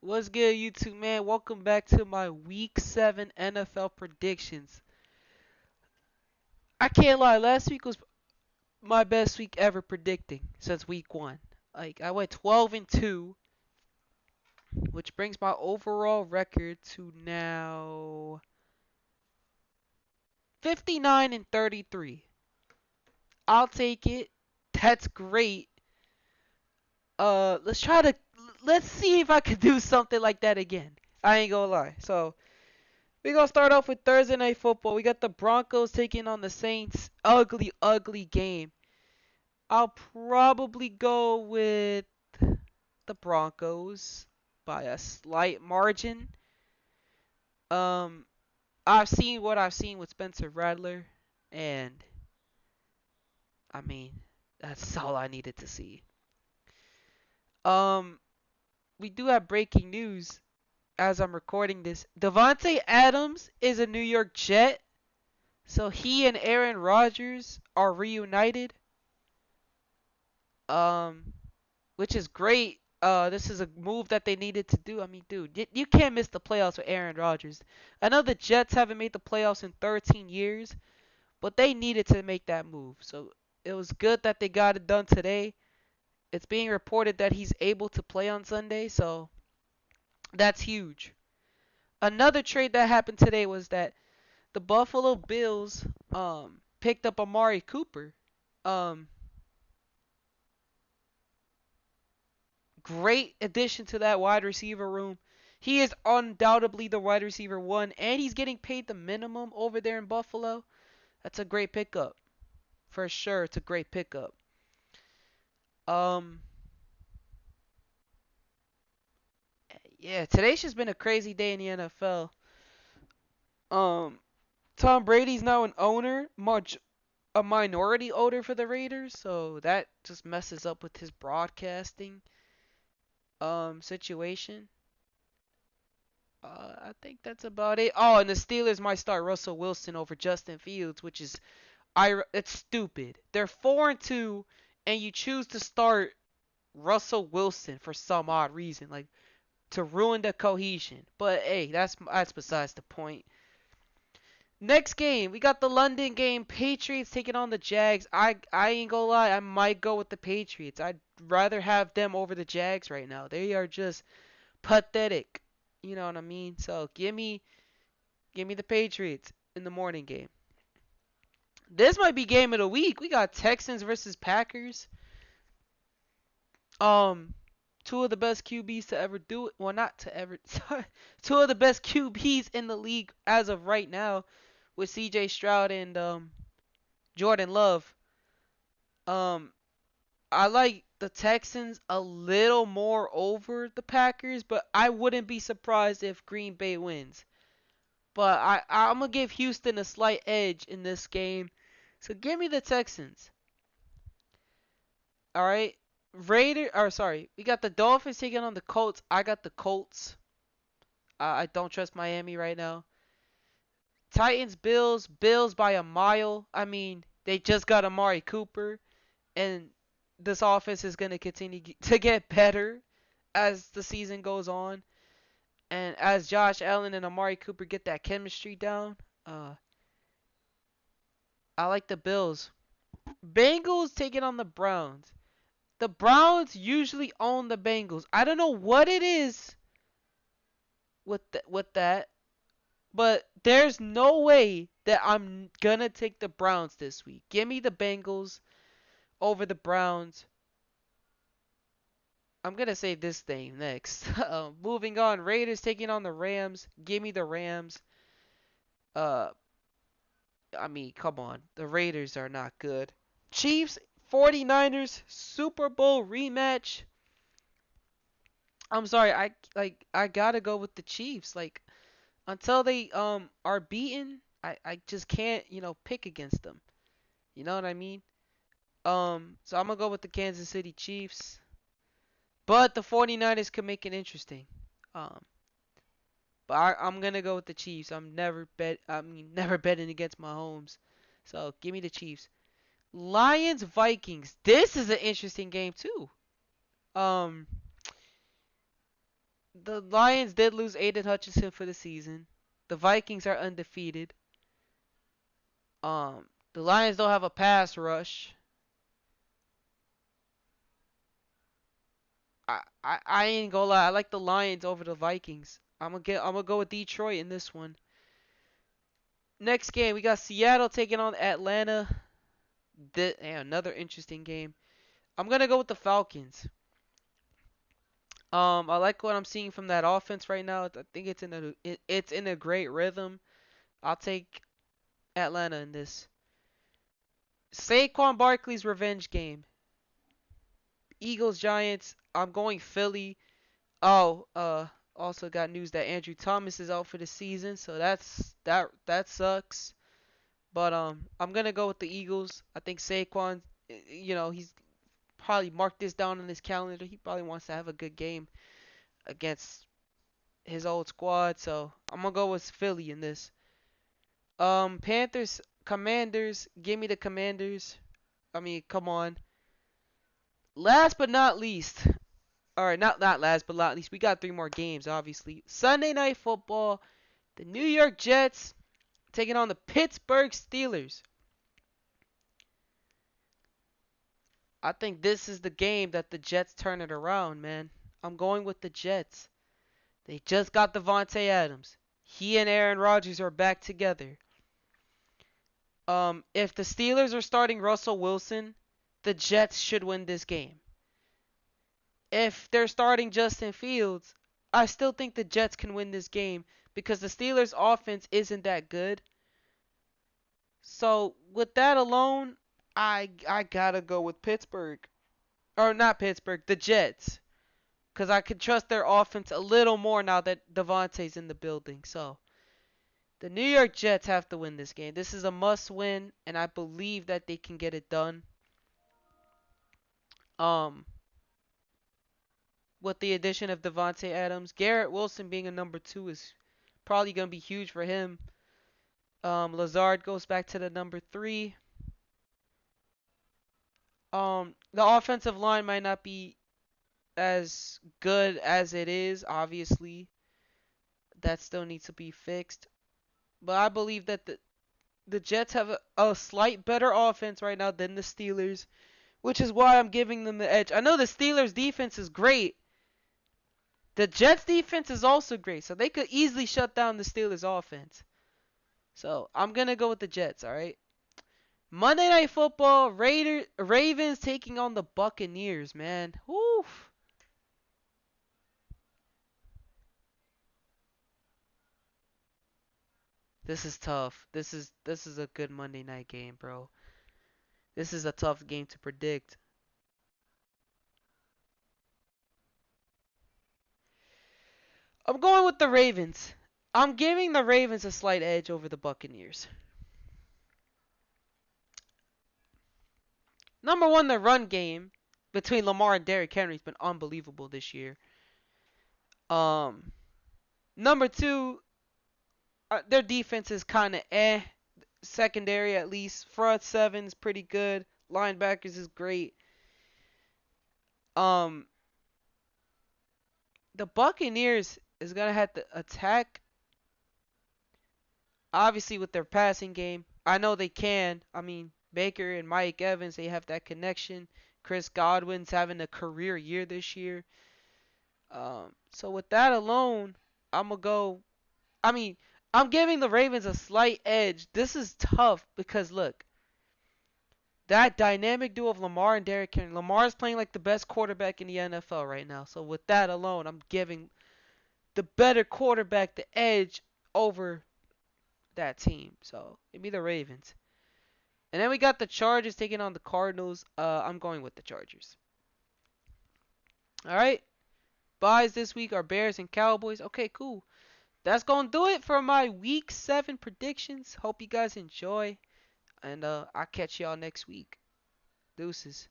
What's good, YouTube man? Welcome back to my Week 7 NFL predictions. I can't lie, last week was my best week ever predicting since week 1. Like, I went 12-2, which brings my overall record to now 59-33. I'll take it. That's great. Let's try to let's see if I can do something like that again. I ain't gonna lie. So, we're going to start off with Thursday Night Football. We got the Broncos taking on the Saints. Ugly, ugly game. I'll probably go with the Broncos by a slight margin. Um, I've seen what I've seen with Spencer Rattler, and I mean, that's all I needed to see. Um, we do have breaking news as I'm recording this. Davante Adams is a New York Jet, so he and Aaron Rodgers are reunited. Um, which is great. This is a move that they needed to do. I mean, dude, you can't miss the playoffs with Aaron Rodgers. I know the Jets haven't made the playoffs in 13 years, but they needed to make that move. So it was good that they got it done today. It's being reported that he's able to play on Sunday, so that's huge. Another trade that happened today was that the Buffalo Bills picked up Amari Cooper. Um, Great addition to that wide receiver room. He is undoubtedly the wide receiver one, and he's getting paid the minimum over there in Buffalo. That's a great pickup. For sure, it's a great pickup. Um, yeah, today's just been a crazy day in the NFL. Um, Tom Brady's now an owner, much a minority owner for the Raiders, so that just messes up with his broadcasting situation. I think that's about it. Oh, and the Steelers might start Russell Wilson over Justin Fields, which is it's stupid. They're 4-2, and you choose to start Russell Wilson for some odd reason, like to ruin the cohesion. But hey, that's besides the point. Next game, we got the London game. Patriots taking on the Jags. I ain't gonna lie, I might go with the Patriots. I'd rather have them over the Jags right now. They are just pathetic. You know what I mean? So give me the Patriots in the morning game. This might be game of the week. We got Texans versus Packers. Um, two of the best QBs to ever do it. Well, not to ever. Sorry, two of the best QBs in the league as of right now, with C.J. Stroud and Jordan Love. Um, I like the Texans a little more over the Packers, but I wouldn't be surprised if Green Bay wins. But I'm gonna give Houston a slight edge in this game. So give me the Texans. All right. We got the Dolphins taking on the Colts. I got the Colts. I don't trust Miami right now. Titans, Bills by a mile. I mean, they just got Amari Cooper, and this offense is gonna continue to get better as the season goes on, and as Josh Allen and Amari Cooper get that chemistry down. Uh, I like the Bills. Bengals taking on the Browns. The Browns usually own the Bengals. I don't know what it is with that, but there's no way that I'm gonna take the Browns this week. Give me the Bengals over the Browns. I'm gonna say this thing next. Moving on, Raiders taking on the Rams. Give me the Rams. Uh, I mean, come on, the Raiders are not good. Chiefs, 49ers, Super Bowl rematch. I'm sorry, I gotta go with the Chiefs. Like until they are beaten, I just can't, pick against them. You know what I mean? So I'm gonna go with the Kansas City Chiefs. But the 49ers could make it interesting. Um but I'm gonna go with the Chiefs. Never betting against Mahomes. So give me the Chiefs. Lions Vikings. This is an interesting game too. Um The Lions did lose Aiden Hutchinson for the season. The Vikings are undefeated. The Lions don't have a pass rush. I ain't gonna lie. I like the Lions over the Vikings. I'm gonna go with Detroit in this one. Next game, we got Seattle taking on Atlanta. Another interesting game. I'm gonna go with the Falcons. I like what I'm seeing from that offense right now. I think it's in a great rhythm. I'll take Atlanta in this. Saquon Barkley's revenge game. Eagles Giants. I'm going Philly. Oh, also got news that Andrew Thomas is out for the season, so that sucks. But I'm gonna go with the Eagles. I think Saquon, he's probably marked this down on his calendar. He probably wants to have a good game against his old squad, so I'm gonna go with Philly in this. Panthers, Commanders. Give me the Commanders. I mean, come on. Last but not least, all right, not last but not least, we got three more games, obviously. Sunday Night Football, the New York Jets taking on the Pittsburgh Steelers. I think this is the game that the Jets turn it around, man. I'm going with the Jets. They just got Davante Adams. He and Aaron Rodgers are back together. If the Steelers are starting Russell Wilson, the Jets should win this game. If they're starting Justin Fields, I still think the Jets can win this game because the Steelers' offense isn't that good. So with that alone, I gotta go with Pittsburgh. Or not Pittsburgh, the Jets. Because I can trust their offense a little more now that Davante's in the building. So the New York Jets have to win this game. This is a must win, and I believe that they can get it done. Um, with the addition of Davante Adams, Garrett Wilson being a number two is probably gonna be huge for him. Lazard goes back to the number three. The offensive line might not be as good as it is, obviously. That still needs to be fixed. But I believe that the Jets have a slight better offense right now than the Steelers, which is why I'm giving them the edge. I know the Steelers defense is great. The Jets defense is also great, so they could easily shut down the Steelers offense. So I'm gonna go with the Jets, alright? Monday Night Football, Ravens taking on the Buccaneers, man. Woo. This is tough. This is a good Monday night game, bro. This is a tough game to predict. I'm going with the Ravens. I'm giving the Ravens a slight edge over the Buccaneers. Number one, the run game between Lamar and Derrick Henry has been unbelievable this year. Um, Number two, their defense is kind of eh. Secondary at least. Front seven's pretty good. Linebackers is great. Um, the Buccaneers is gonna have to attack. Obviously, with their passing game, I know they can. I mean, Baker and Mike Evans, they have that connection. Chris Godwin's having a career year this year. So with that alone, I'm gonna go. I mean, I'm giving the Ravens a slight edge. This is tough because look, that dynamic duo of Lamar and Derrick Henry. Lamar's playing like the best quarterback in the NFL right now. So with that alone, I'm giving the better quarterback the edge over that team. So it'd be the Ravens. And then we got the Chargers taking on the Cardinals. I'm going with the Chargers. All right. Buys this week are Bears and Cowboys. Okay, cool. That's going to do it for my week 7 predictions. Hope you guys enjoy. And I'll catch y'all next week. Deuces.